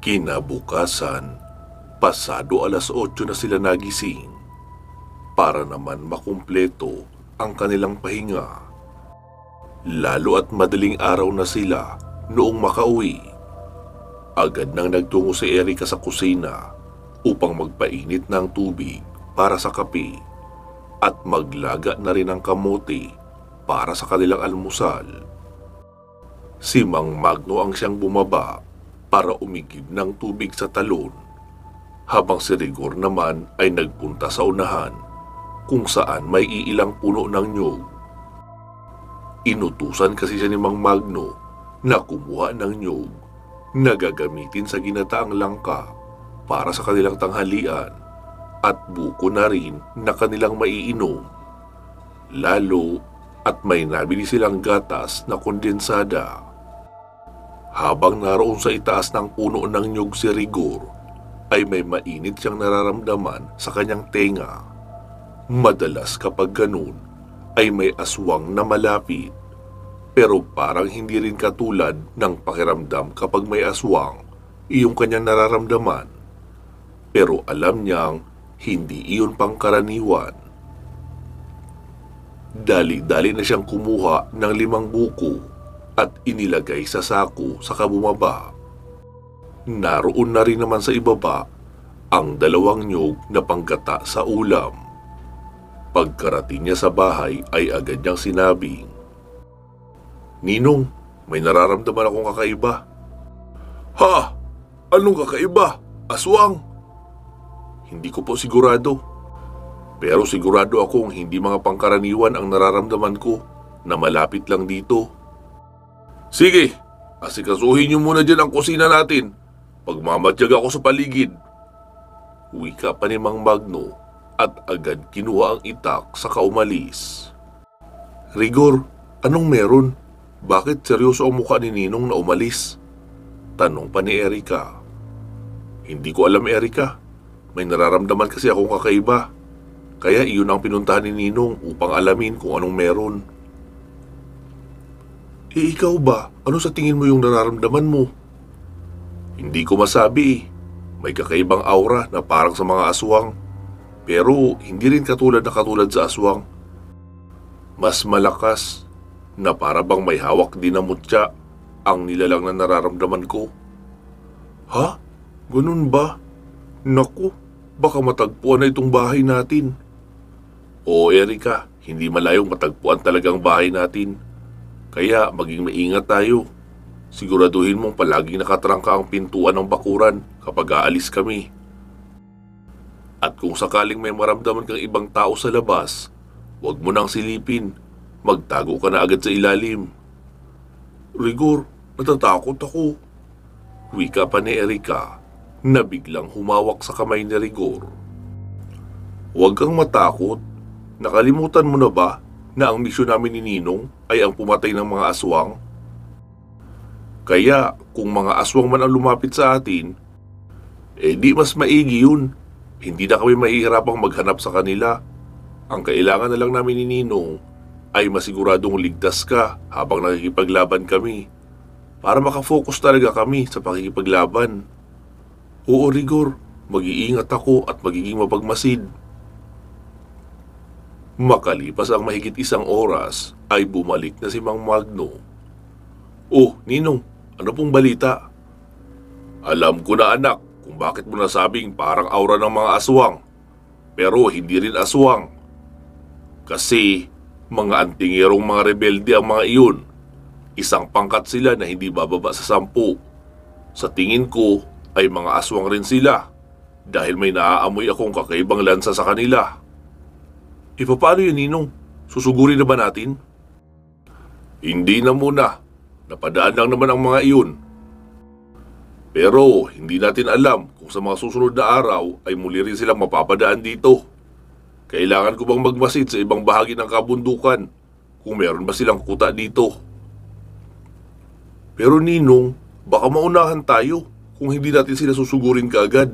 Kinabukasan, pasado alas 8 na sila nagising para naman makumpleto ang kanilang pahinga. Lalo at madaling araw na sila noong makauwi. Agad nang nagtungo si Erica sa kusina upang magpainit ng tubig para sa kape at maglaga na rin ng kamote para sa kanilang almusal. Si Mang Magno ang siyang bumaba para umigib ng tubig sa talon, habang si Rigor naman ay nagpunta sa unahan kung saan may iilang puno ng nyug. Inutusan kasi siya ni Mang Magno na kumuha ng nyug na gagamitin sa ginataang langka para sa kanilang tanghalian at buko na rin na kanilang maiinom. Lalo at may nabili silang gatas na kondensada. Habang naroon sa itaas ng puno ng nyug si Rigor, ay may mainit siyang nararamdaman sa kanyang tenga. Madalas kapag ganun, ay may aswang na malapit. Pero parang hindi rin katulad ng pakiramdam kapag may aswang iyong kanyang nararamdaman. Pero alam niyang hindi iyon pangkaraniwan. Dali-dali na siyang kumuha ng 5 buko at inilagay sa sako sa kabumaba. Naroon na rin naman sa ibaba ang 2 nyug na panggata sa ulam. Pagkarating niya sa bahay ay agad niyang sinabing, "Ninong, may nararamdaman akong kakaiba." "Ha? Anong kakaiba? Aswang?" "Hindi ko po sigurado. Pero sigurado akong hindi mga pangkaraniwan ang nararamdaman ko na malapit lang dito." "Sige, asikasuhin niyo muna dyan ang kusina natin. Pagmamatyaga ako sa paligid." Wika pa ni Mang Magno at agad kinuha ang itak saka umalis. "Rigor, anong meron? Bakit seryoso ang mukha ni Ninong na umalis?" tanong pa ni Erica. "Hindi ko alam, Erica. May nararamdaman kasi akong kakaiba. Kaya iyon ang pinuntahan ni Ninong upang alamin kung anong meron." Ikaw ba? Ano sa tingin mo yung nararamdaman mo?" "Hindi ko masabi. May kakaibang aura na parang sa mga aswang. Pero hindi rin katulad sa aswang. Mas malakas na para bang may hawak din na mutya ang nilalang na nararamdaman ko." "Ha? Ganun ba? Naku, baka matagpuan na itong bahay natin." "Oo, Erica, hindi malayong matagpuan talagang bahay natin. Kaya maging maingat tayo. Siguraduhin mong palaging nakatrangka ang pintuan ng bakuran kapag aalis kami. At kung sakaling may maramdaman kang ibang tao sa labas, huwag mo nang silipin. Magtago ka na agad sa ilalim." "Rigor, natatakot ako." Wika pa ni Erica na biglang humawak sa kamay ni Rigor. "Huwag kang matakot. Nakalimutan mo na ba na ang misyon namin ni Ninong ay ang pumatay ng mga aswang? Kaya kung mga aswang man ang lumapit sa atin, di mas maigi yun. Hindi na kami mahihirapang maghanap sa kanila. Ang kailangan na lang namin ni Ninong ay masiguradong ligtas ka habang nakikipaglaban kami, para makafocus talaga kami sa pakikipaglaban." "Oo, Rigor, mag-iingat ako at magiging mapagmasid." Makalipas ang mahigit 1 oras ay bumalik na si Mang Magno. "Oh, Ninong, ano pong balita?" "Alam ko na, anak, kung bakit mo nasabing parang aura ng mga aswang. Pero hindi rin aswang. Kasi mga antingerong mga rebelde ang mga iyon. Isang pangkat sila na hindi bababa sa 10. Sa tingin ko ay mga aswang rin sila dahil may naaamoy akong kakaibang lansa sa kanila." "Paano yun, Ninong? Susugurin na ba natin?" "Hindi na muna. Napadaan lang naman ang mga iyon. Pero hindi natin alam kung sa mga susunod na araw ay muli rin silang mapapadaan dito. Kailangan ko bang magmasid sa ibang bahagi ng kabundukan kung meron ba silang kuta dito?" "Pero Ninong, baka maunahan tayo kung hindi natin sila susugurin kaagad."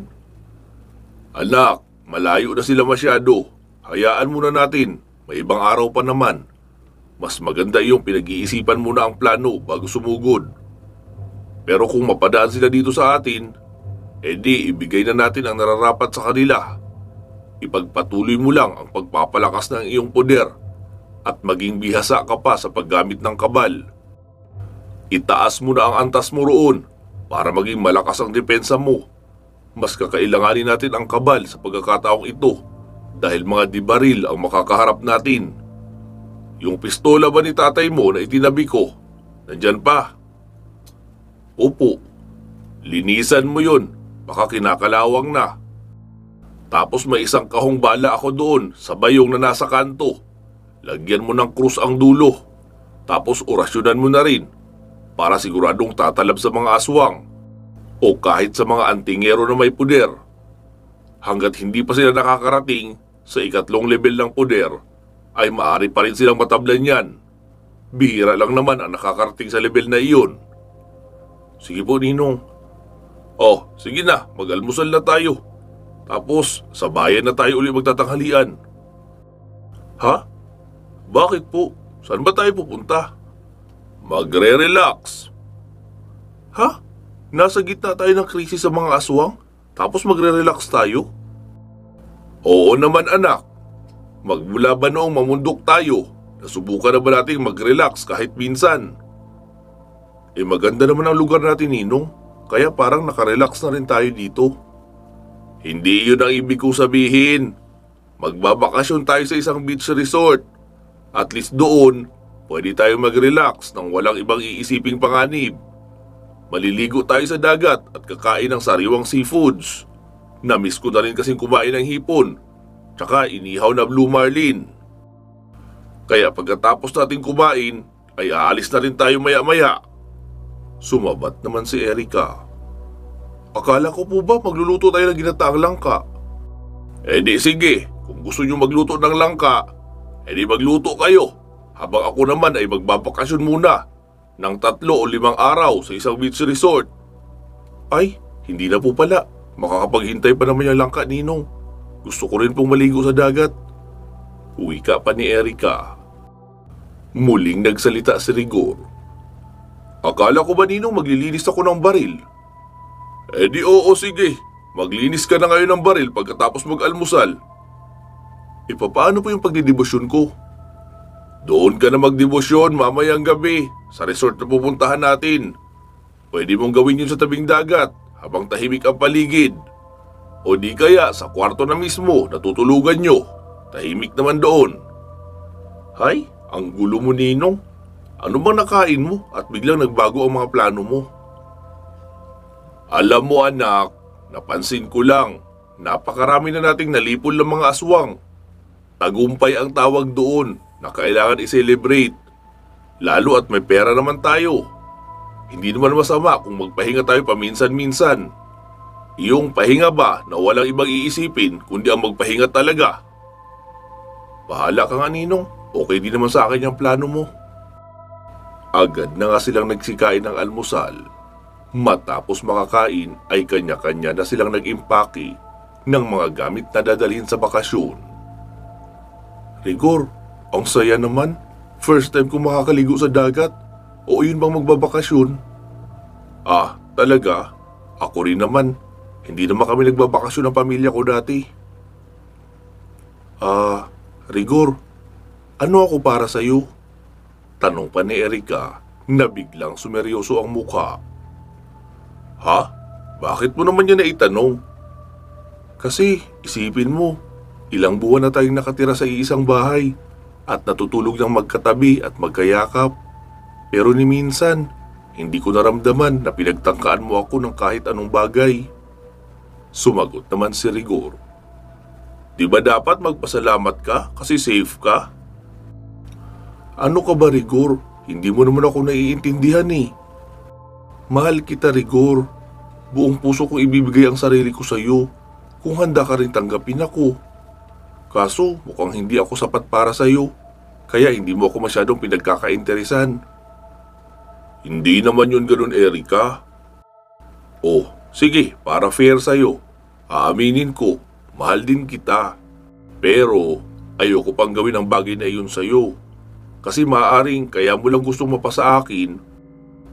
"Anak, malayo na sila masyado. Hayaan muna natin, may ibang araw pa naman. Mas maganda yung pinag-iisipan muna ang plano bago sumugod. Pero kung mapadaan sila dito sa atin, E di ibigay na natin ang nararapat sa kanila. Ipagpatuloy mo lang ang pagpapalakas ng iyong poder at maging bihasa ka pa sa paggamit ng kabal. Itaas mo na ang antas mo roon para maging malakas ang depensa mo. Mas kakailanganin natin ang kabal sa pagkakataong ito dahil mga dibaril ang makakaharap natin. Yung pistola ba ni tatay mo na itinabi ko? Nandyan pa? Opo. Linisan mo yun, baka kinakalawang na. Tapos may isang kahong bala ako doon sa bayong na nasa kanto. Lagyan mo ng krus ang dulo. Tapos orasyonan mo na rin para siguradong tatalab sa mga aswang o kahit sa mga antingero na may puder. Hanggat hindi pa sila nakakarating sa ikatlong level ng puder, ay maaari pa rin silang matablan yan. Bihira lang naman ang nakakarating sa level na iyon. Sige po, Ninong. Oh, sige na, mag-almusal na tayo. Tapos, sa bayan na tayo ulit magtatanghalian. Ha? Bakit po? Saan ba tayo pupunta? Magre-relax. Ha? Nasa gitna tayo ng krisis sa mga aswang, tapos magre-relax tayo? Oo naman anak. Magmula ba noong mamundok tayo, nasubukan na ba natin mag-relax kahit minsan? Maganda naman ang lugar natin, Ninong, kaya parang nakarelax na rin tayo dito. Hindi yun ang ibig kong sabihin. Magbabakasyon tayo sa isang beach resort. At least doon, pwede tayo mag-relax nang walang ibang iisiping panganib. Maliligo tayo sa dagat at kakain ng sariwang seafoods. Namiss ko na rin kasing kumain ng hipon, tsaka inihaw na blue marlin. Kaya pagkatapos natin kumain, ay aalis na rin tayo maya-maya. Sumabat naman si Erika. Akala ko po ba magluluto tayo ng ginataang langka? Di sige, kung gusto nyo magluto ng langka, di magluto kayo. Habang ako naman ay magbabakasyon muna ng 3 o 5 araw sa isang beach resort. Ay, hindi na po pala. Makakapaghintay pa naman yung langka, Ninong. Gusto ko rin pong maligo sa dagat. Wika pa ni Erika. Muling nagsalita si Rigor. Akala ko ba, Ninong, maglilinis ako ng baril? Di oo, sige. Maglinis ka na ngayon ng baril pagkatapos mag-almusal. Paano po yung pagdidebosyon ko? Doon ka na magdebosyon mamayang gabi sa resort na pupuntahan natin. Pwede mong gawin yun sa tabing dagat habang tahimik ang paligid. O di kaya sa kwarto na mismo na tutulugan nyo. Tahimik naman doon. Hay, ang gulo mo, Ninong. Ano bang nakain mo at biglang nagbago ang mga plano mo? Alam mo anak, napansin ko lang, napakarami na nating nalipol ng mga aswang. Tagumpay ang tawag doon na kailangan i-celebrate. Lalo at may pera naman tayo. Hindi naman masama kung magpahinga tayo paminsan-minsan. Iyong pahinga ba na walang ibang iisipin kundi ang magpahinga talaga? Bahala ka nga, Ninong. Okay din naman sa akin yung plano mo. Agad na nga silang nagsikain ng almusal. Matapos makakain ay kanya-kanya na silang nag-impake ng mga gamit na dadalhin sa bakasyon. Rigor, ang saya naman. First time ko makakaligo sa dagat. O yun bang magbabakasyon? Ah, talaga? Ako rin naman. Hindi naman kami nagbabakasyon ng pamilya ko dati. Rigor, ano ako para sa'yo? Tanong pa ni Erika na biglang sumeryoso ang mukha. Ha? Bakit mo naman yan naitanong? Kasi isipin mo, ilang buwan na tayong nakatira sa iisang bahay at natutulog ng magkatabi at magkayakap. Pero ni minsan, hindi ko naramdaman na pinagtangkaan mo ako ng kahit anong bagay. Sumagot naman si Rigor. Di ba dapat magpasalamat ka kasi safe ka? Ano ka ba, Rigor? Hindi mo naman ako naiintindihan eh. Mahal kita, Rigor. Buong puso kong ibibigay ang sarili ko sa iyo kung handa ka rin tanggapin ako. Kaso mukhang hindi ako sapat para sa iyo, kaya hindi mo ako masyadong pinagkakainteresan. Hindi naman yun ganun, Erika. Oh, sige, para fair sa iyo. Aaminin ko, mahal din kita. Pero ayoko pang gawin ang bagay na iyon sa iyo. Kasi maaaring kaya mo lang gustong mapasa akin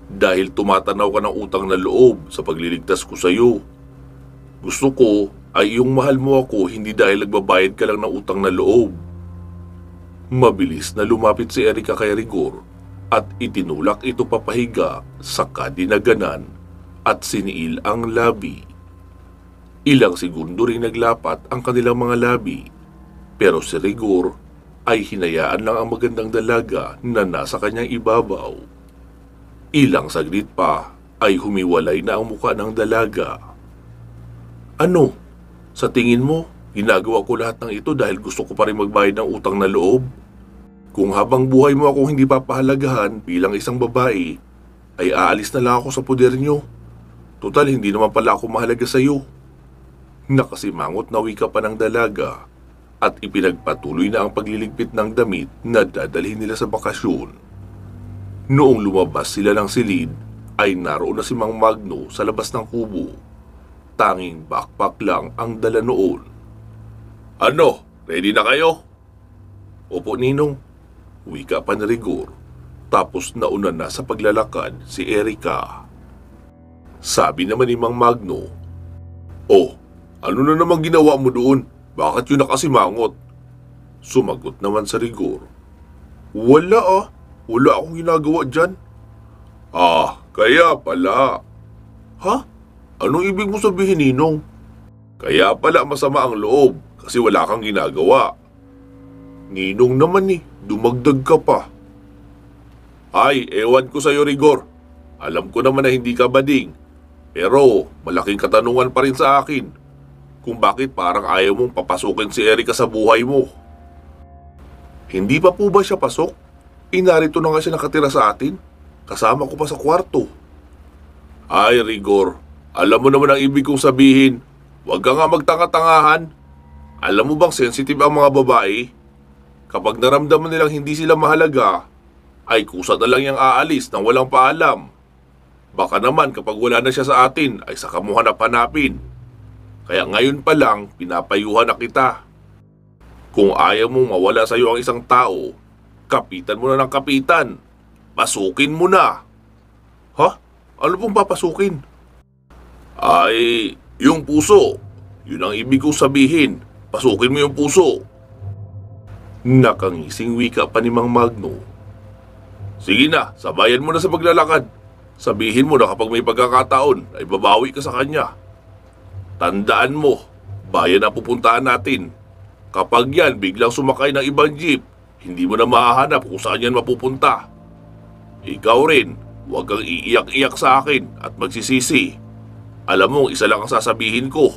dahil tumatanaw ka ng utang na loob sa pagliligtas ko sa iyo. Gusto ko ay yung mahal mo ako hindi dahil nagbabayad ka lang ng utang na loob. Mabilis na lumapit si Erika kay Rigor at itinulak ito papahiga sa kadinaganan at siniil ang labi. Ilang segundo ring naglapat ang kanilang mga labi, pero si Rigor ay hinayaan lang ang magandang dalaga na nasa kanyang ibabaw. Ilang saglit pa ay humiwalay na ang muka ng dalaga. Ano? Sa tingin mo, ginagawa ko lahat ng ito dahil gusto ko pa rin magbayad ng utang na loob? Kung habang buhay mo akong hindi papahalagahan bilang isang babae, ay aalis na lang ako sa poder nyo. Total, hindi naman pala ako mahalaga sa iyo. Nakasimangot na wika pa ng dalaga at ipinagpatuloy na ang pagliligpit ng damit na dadalhin nila sa bakasyon. Noong lumabas sila ng silid, ay naroon na si Mang Magno sa labas ng kubo. Tanging backpack lang ang dala noon. Ano? Ready na kayo? Opo, Ninong. Wika pa ni Rigor. Tapos nauna na sa paglalakad si Erika. Sabi naman ni Mang Magno, Oh, ano na naman ginawa mo doon? Bakit yun nakasimangot? Sumagot naman sa Rigor. Wala Wala akong ginagawa dyan. Kaya pala. Ha? Anong ibig mo sabihin, Ninong? Kaya pala masama ang loob kasi wala kang ginagawa. Ninong naman dumagdag ka pa. Ay, ewan ko sa'yo, Rigor. Alam ko naman na hindi ka bading. Pero malaking katanungan pa rin sa akin kung bakit parang ayaw mong papasukin si Erika sa buhay mo. Hindi pa po ba siya pasok? Narito na nga siya nakatira sa atin. Kasama ko pa sa kwarto. Ay, Rigor. Alam mo naman ang ibig kong sabihin. Huwag ka nga magtanga-tangahan. Alam mo bang sensitive ang mga babae? Kapag naramdaman nilang hindi sila mahalaga, ay kusa na lang yung aalis nang walang paalam. Baka naman kapag wala na siya sa atin, ay saka mo hanap-hanapin. Kaya ngayon pa lang, pinapayuhan na kita. Kung ayaw mong mawala sa iyo ang isang tao, kapitan mo na ng kapitan. Pasukin mo na. Ha? Ano pong papasukin? Ay, yung puso. Yun ang ibig kong sabihin. Pasukin mo yung puso. Nakangising wika pa ni Mang Magno. Sige na, sabayan mo na sa paglalakad. Sabihin mo na kapag may pagkakataon ay babawi ka sa kanya. Tandaan mo, bayan ang pupuntahan natin. Kapag yan biglang sumakay ng ibang jeep, hindi mo na mahahanap kung saan yan mapupunta. Ikaw rin, huwag kang iiyak-iyak sa akin at magsisisi. Alam mo, isa lang ang sasabihin ko.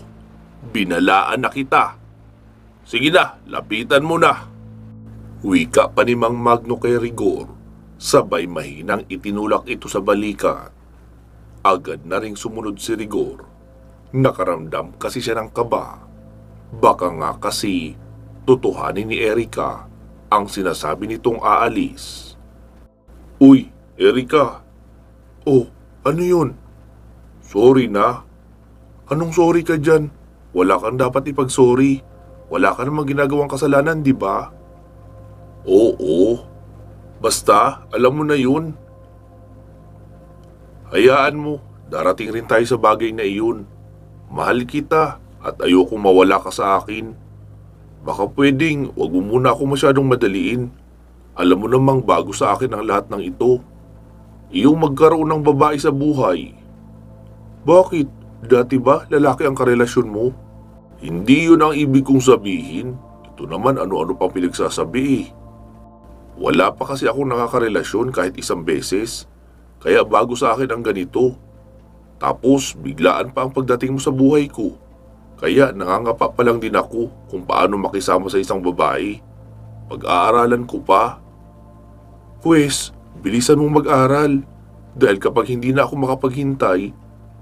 Binalaan na kita. Sige na, lapitan mo na. Wika pa ni Mang Magno kay Rigor, sabay mahinang itinulak ito sa balikat. Agad na ring sumunod si Rigor. Nakaramdam kasi siya ng kaba. Baka nga kasi tutuhanin ni Erika ang sinasabi nitong aalis. Uy, Erika. Oh, ano yun? Sorry na. Anong sorry ka dyan? Wala kang dapat ipag-sorry. Wala ka namang ginagawang kasalanan, di ba? Oo. Basta, alam mo na yun. Hayaan mo, darating rin tayo sa bagay na iyon. Mahal kita at ayokong mawala ka sa akin. Baka pwedeng wag mo muna ako masyadong madaliin. Alam mo namang bago sa akin ang lahat ng ito. Iyong magkaroon ng babae sa buhay. Bakit? Dati ba lalaki ang karelasyon mo? Hindi yun ang ibig kong sabihin. Ito naman ano-ano pang pinagsasabi. Wala pa kasi akong nakakarelasyon kahit isang beses. Kaya bago sa akin ang ganito. Tapos biglaan pa ang pagdating mo sa buhay ko. Kaya nangangapa pa lang din ako kung paano makisama sa isang babae. Pag-aaralan ko pa. Pwes, bilisan mong mag-aral. Dahil kapag hindi na ako makapaghintay,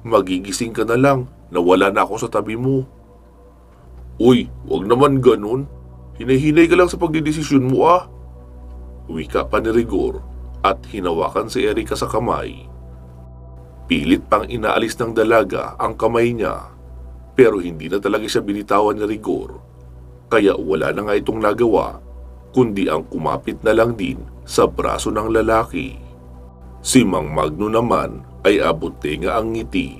magigising ka na lang na wala na ako sa tabi mo. Uy, wag naman ganun. Hinahinay ka lang sa pagdidesisyon mo Wika pa ni Rigor at hinawakan si Erika sa kamay. Pilit pang inaalis ng dalaga ang kamay niya, pero hindi na talaga siya binitawan ni Rigor. Kaya wala na nga itong nagawa, kundi ang kumapit na lang din sa braso ng lalaki. Si Mang Magno naman ay abot tenga ang ngiti.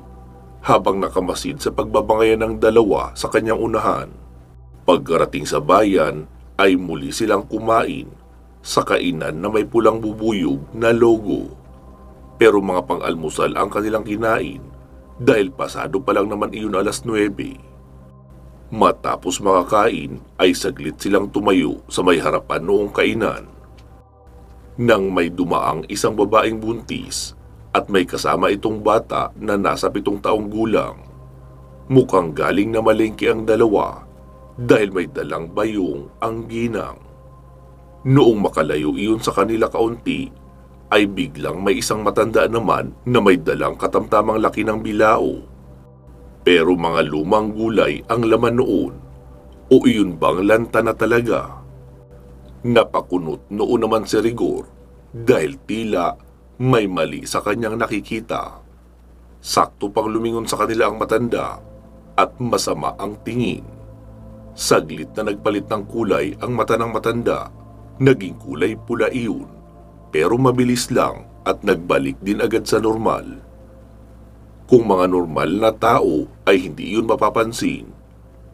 habang nakamasid sa pagbabangayan ng dalawa sa kanyang unahan. Pagkarating sa bayan ay muli silang kumain sa kainan na may pulang bubuyog na logo. Pero mga pang-almusal ang kanilang kinain dahil pasado pa lang naman iyon 9:00. Matapos makakain ay saglit silang tumayo sa may harapan noong kainan. Nang may dumaang isang babaeng buntis at may kasama itong bata na nasa 7 taong gulang. Mukhang galing na malengke ang dalawa dahil may dalang bayong ang ginang. Noong makalayo iyon sa kanila kaunti, ay biglang may isang matanda naman na may dalang katamtamang laki ng bilao. Pero mga lumang gulay ang laman noon, o iyon bang lanta na talaga? Napakunot noon naman si Rigor dahil tila may mali sa kanyang nakikita. Sakto pang lumingon sa kanila ang matanda at masama ang tingin. Saglit na nagpalit ng kulay ang mata ng matanda, naging kulay pula iyon, pero mabilis lang at nagbalik din agad sa normal. Kung mga normal na tao ay hindi iyon mapapansin,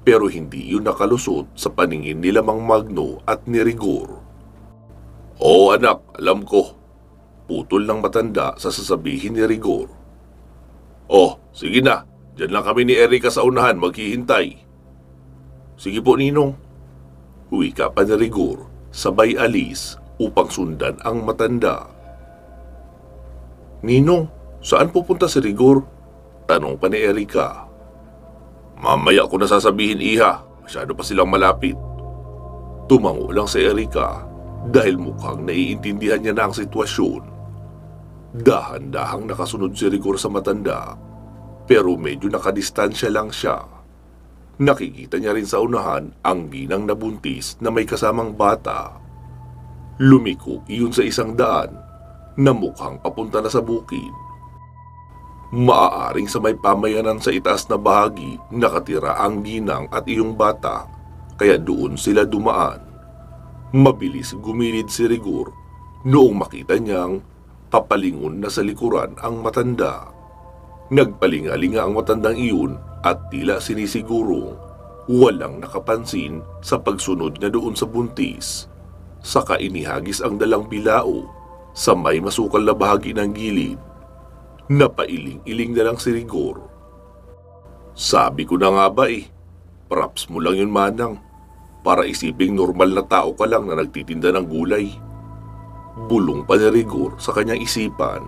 pero hindi iyon nakalusot sa paningin nila Mang Magno at ni Rigor. "Oo anak, alam ko," putol ng matanda sa sasabihin ni Rigor. "Oh, sige na, dyan lang kami ni Erika sa unahan maghihintay." "Sige po ninong," wika pa ni Rigor, sabay alis upang sundan ang matanda. "Ninong, saan pupunta si Rigor?" tanong pa ni Erika. "Mamaya ko na sasabihin iha, masyado pa silang malapit." Tumango lang si Erika dahil mukhang naiintindihan niya na ang sitwasyon. Dahan-dahang nakasunod si Rigor sa matanda, pero medyo nakadistansya lang siya. Nakikita niya rin sa unahan ang ginang na buntis na may kasamang bata. Lumiko iyon sa isang daan na mukhang papunta na sa bukid. Maaaring sa may pamayanan sa itaas na bahagi nakatira ang ginang at iyong bata, kaya doon sila dumaan. Mabilis gumilid si Rigor noong makita niyang papalingon na sa likuran ang matanda. Nagpalingalinga ang matandang iyon at tila sinisigurong walang nakapansin sa pagsunod niya doon sa buntis. Saka inihagis ang dalang bilao sa may masukal na bahagi ng gilid. Napailing-iling na lang si Rigor. "Sabi ko na nga ba props mo lang yun manang, para isiping normal na tao ka lang na nagtitinda ng gulay." Bulong pa ni Rigor sa kanyang isipan.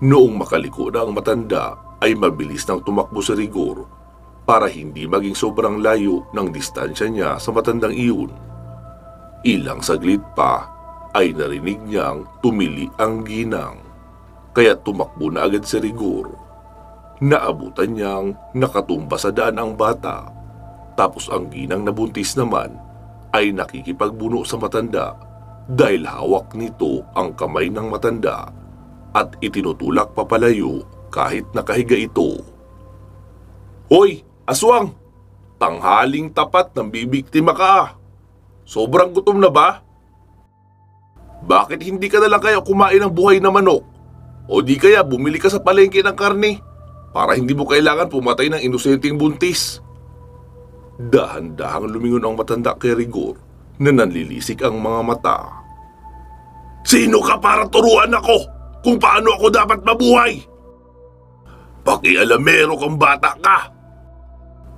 Noong makaliko na ang matanda ay mabilis nang tumakbo si Rigor para hindi maging sobrang layo ng distansya niya sa matandang iyon. Ilang saglit pa ay narinig niyang tumili ang ginang, kaya tumakbo na agad si Rigor. Naabutan niyang nakatumba sa daan ang bata, tapos ang ginang na buntis naman ay nakikipagbuno sa matanda dahil hawak nito ang kamay ng matanda at itinutulak papalayo kahit nakahiga ito. "Hoy, aswang! Tanghaling tapat ng bibiktima ka. Sobrang gutom na ba? Bakit hindi ka na lang kaya kumain ng buhay na manok? O di kaya bumili ka sa palengke ng karne para hindi mo kailangan pumatay ng inosenteng buntis?" Dahan-dahang lumingon ang matanda kay Rigor na nanlilisik ang mga mata. "Sino ka para turuan ako kung paano ako dapat mabuhay? Pakialamero kang bata ka.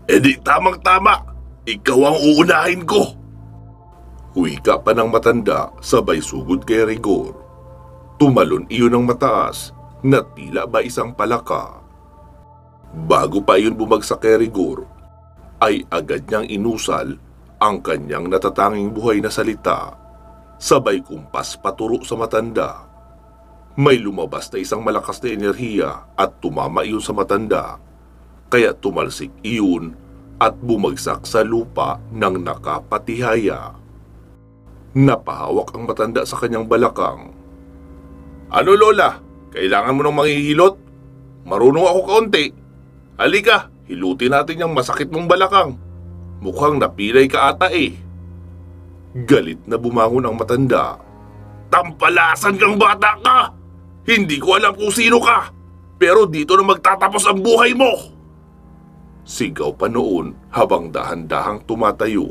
E di tamang-tama, ikaw ang uunahin ko." Wika pa ng matanda sabay sugod kay Rigor. Tumalon iyon ng mataas na tila ba isang palaka. Bago pa iyon bumagsak kay Rigor, ay agad niyang inusal ang kanyang natatanging buhay na salita, sabay kumpas paturo sa matanda. May lumabas na isang malakas na enerhiya at tumama iyon sa matanda, kaya tumalsik iyon at bumagsak sa lupa ng nakapatihaya. Napahawak ang matanda sa kanyang balakang. "Ano lola, kailangan mo nang manghihilot? Marunong ako kaunti. Halika, hilutin natin yung masakit mong balakang. Mukhang napilay ka ata Galit na bumangon ang matanda. "Tampalasan kang bata ka! Hindi ko alam kung sino ka, pero dito na magtatapos ang buhay mo! Sigaw pa noon habang dahan-dahang tumatayo.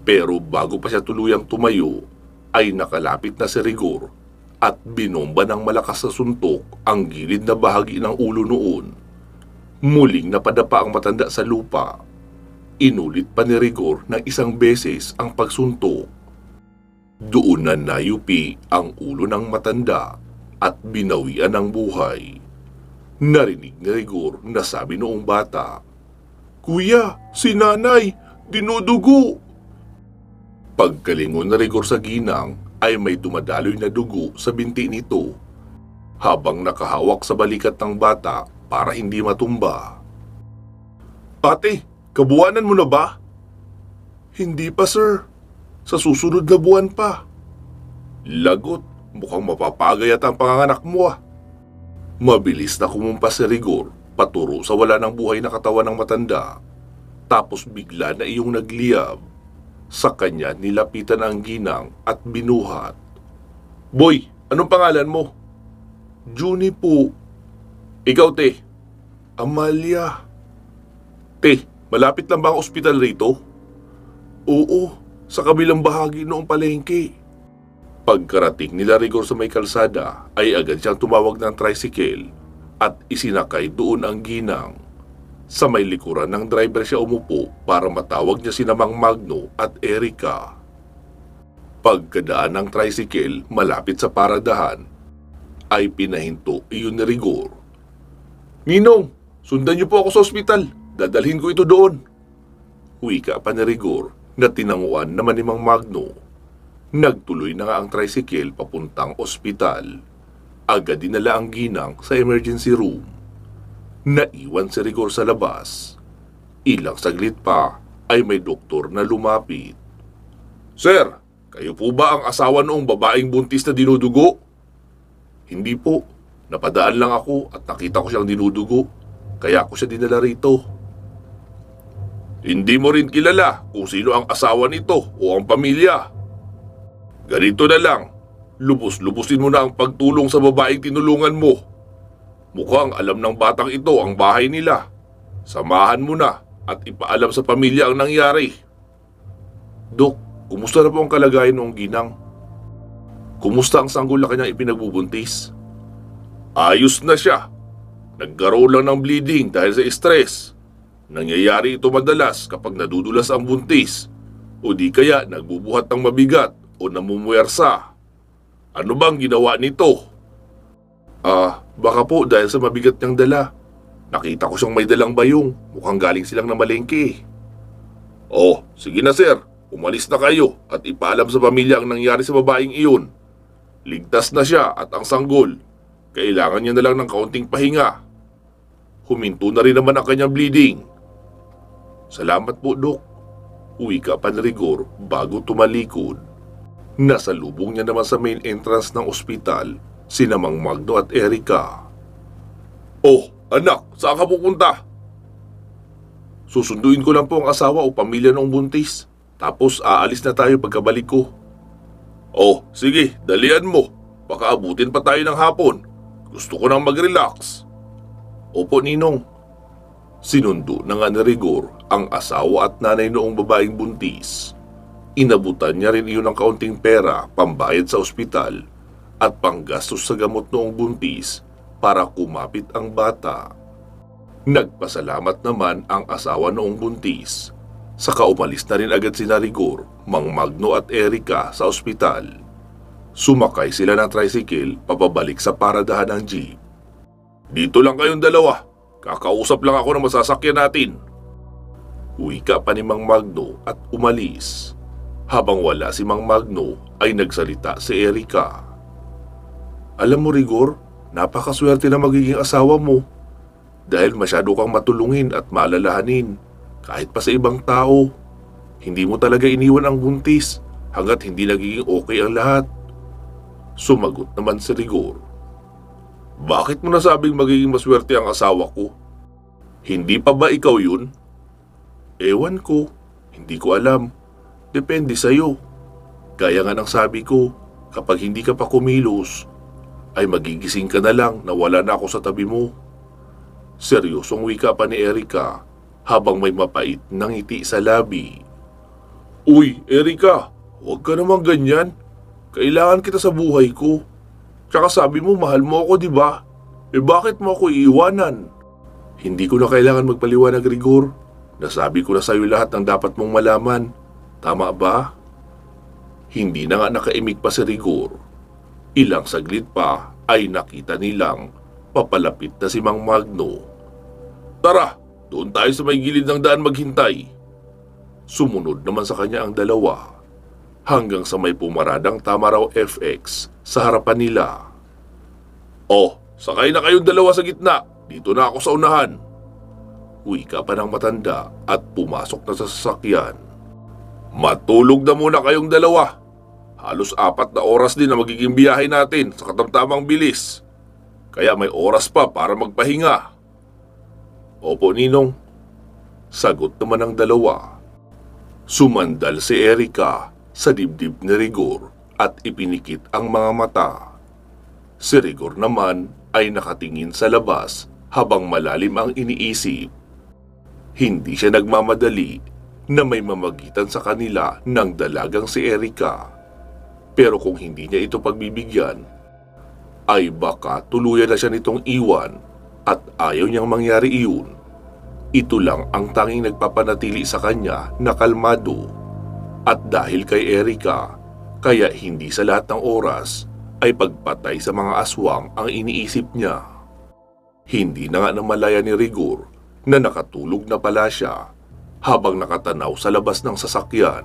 Pero bago pa siya tuluyang tumayo, ay nakalapit na si Rigor at binomba ng malakas na suntok ang gilid na bahagi ng ulo noon. Muling napadapa ang matanda sa lupa. Inulit pa ni Rigor ng isang beses ang pagsuntok. Doon na nayupi ang ulo ng matanda at binawian ng buhay. Narinig ni Rigor na sabi noong bata, "Kuya, si nanay, dinudugo!" Pagkalingon na Rigor sa ginang ay may dumadaloy na dugo sa binti nito habang nakahawak sa balikat ng bata para hindi matumba. "Ate, kabuwanan mo na ba?" "Hindi pa, sir. Sa susunod na buwan pa." "Lagot, mukhang mapapagayat ang panganganak mo ah." Mabilis na kumumpas si Rigor paturo sa wala ng buhay na katawan ng matanda. Tapos bigla na iyong nagliyab. Sa kanya nilapitan ang ginang at binuhat. "Boy, anong pangalan mo?" "Junie po." "Ikaw, te?" "Amalia." "Te, malapit lang ba ang ospital rito?" "Oo, sa kabilang bahagi noong palengke." Pagkarating nila Rigor sa may kalsada ay agad siyang tumawag ng tricycle at isinakay doon ang ginang. Sa may likuran ng driver siya umupo para matawag niya sina Mang Magno at Erica. Pagkadaan ng tricycle malapit sa paradahan ay pinahinto iyon ni Rigor. "Ninong, sundan niyo po ako sa ospital. Dadalhin ko ito doon." Wika pa ni Rigor na tinanguan naman ni Mang Magno. Nagtuloy na nga ang tricycle papuntang ospital. Agad dinala ang ginang sa emergency room. Naiwan si Rigor sa labas. Ilang saglit pa ay may doktor na lumapit. "Sir, kayo po ba ang asawa noong babaeng buntis na dinudugo?" "Hindi po. Napadaan lang ako at nakita ko siyang dinudugo. Kaya ako siya dinala rito." "Hindi mo rin kilala kung sino ang asawa nito o ang pamilya?" "Ganito na lang, lubos-lubusin mo na ang pagtulong sa babaeng tinulungan mo. Mukhang alam ng batang ito ang bahay nila. Samahan mo na at ipaalam sa pamilya ang nangyari." "Dok, kumusta na po ang kalagayan ng ginang? Kumusta ang sanggol na kanyang ipinagbubuntis?" "Ayos na siya. Nagkaroon lang ng bleeding dahil sa stress. Nangyayari ito madalas kapag nadudulas ang buntis o di kaya nagbubuhat ng mabigat o namumuwersa. Ano bang ginawa nito?" Baka po dahil sa mabigat niyang dala. Nakita ko siyang may dalang bayong. Mukhang galing silang na malengke." "Oh, sige na sir. Umalis na kayo at ipaalam sa pamilya ang nangyari sa babaeng iyon. Ligtas na siya at ang sanggol. Kailangan niya na lang ng kaunting pahinga. Huminto na rin naman ang kanyang bleeding." "Salamat po, Dok." Wika pa ni Rigor bago tumalikod. Nasa lubong niya naman sa main entrance ng ospital sina Mang Magno at Erica. "Oh, anak, saan ka pupunta?" "Susunduin ko lang po ang asawa o pamilya ng buntis. Tapos aalis na tayo pagkabalik ko." "Oh, sige, dalian mo. Baka abutin pa tayo ng hapon. Gusto ko nang mag-relax." "Opo, Ninong." Sinundo na nga ni Rigor ang asawa at nanay noong babaeng buntis. Inabutan niya rin iyon ng kaunting pera pambayad sa ospital at panggastos sa gamot noong buntis para kumapit ang bata. Nagpasalamat naman ang asawa noong buntis. Saka umalis na rin agad sina Rigor, Mang Magno at Erica sa ospital. Sumakay sila ng tricycle papabalik sa paradahan ng jeep. "Dito lang kayong dalawa. Kakausap lang ako ng masasakyan natin." Wika pa ni Mang Magno at umalis. Habang wala si Mang Magno ay nagsalita si Erica. "Alam mo Rigor, napakaswerte na magiging asawa mo. Dahil masyado kang matulungin at maalalahanin. Kahit pa sa ibang tao. Hindi mo talaga iniwan ang buntis hanggat hindi nagiging okay ang lahat." Sumagot naman si Rigor. "Bakit mo nasabing magiging maswerte ang asawa ko? Hindi pa ba ikaw yun?" "Ewan ko. Hindi ko alam. Depende sa'yo. Gaya nga ng sabi ko, kapag hindi ka pa kumilos, ay magigising ka na lang na wala na ako sa tabi mo. Seryosong wika pa ni Erika habang may mapait na ngiti sa labi. Uy, Erika, huwag ka naman ganyan. Kailangan kita sa buhay ko. Tsaka sabi mo mahal mo ako, di ba? Bakit mo ako iiwanan? Hindi ko na kailangan magpaliwanag, Rigor. Nasabi ko na sa'yo lahat ng dapat mong malaman. Tama ba? Hindi na nga nakaimik pa si Rigor. Ilang saglit pa ay nakita nilang papalapit na si Mang Magno. Tara, doon tayo sa may gilid ng daan maghintay. Sumunod naman sa kanya ang dalawa hanggang sa may pumaradang Tamaraw FX sa harapan nila. Oh, sakay na kayong dalawa sa gitna. Dito na ako sa unahan. Wika pa ng matanda at pumasok na sa sasakyan. Matulog na muna kayong dalawa. Halos 4 na oras din na magiging biyahe natin sa katamtamang bilis. Kaya may oras pa para magpahinga. Opo, Ninong. Sagot naman ng dalawa. Sumandal si Erika sa dibdib ni Rigor at ipinikit ang mga mata. Si Rigor naman ay nakatingin sa labas habang malalim ang iniisip. Hindi siya nagmamadali na may mamagitan sa kanila ng dalagang si Erika. Pero kung hindi niya ito pagbibigyan, ay baka tuluyan na siya nitong iwan at ayaw niyang mangyari iyon. Ito lang ang tanging nagpapanatili sa kanya na kalmado. At dahil kay Erika, kaya hindi sa lahat ng oras ay pagpatay sa mga aswang ang iniisip niya. Hindi na nga namalaya ni Rigor na nakatulog na pala siya habang nakatanaw sa labas ng sasakyan.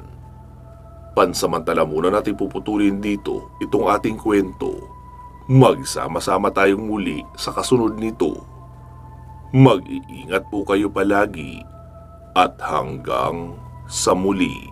Pansamantala muna natin puputulin dito itong ating kwento. Magsama-sama tayong muli sa kasunod nito. Mag-iingat po kayo palagi at hanggang sa muli.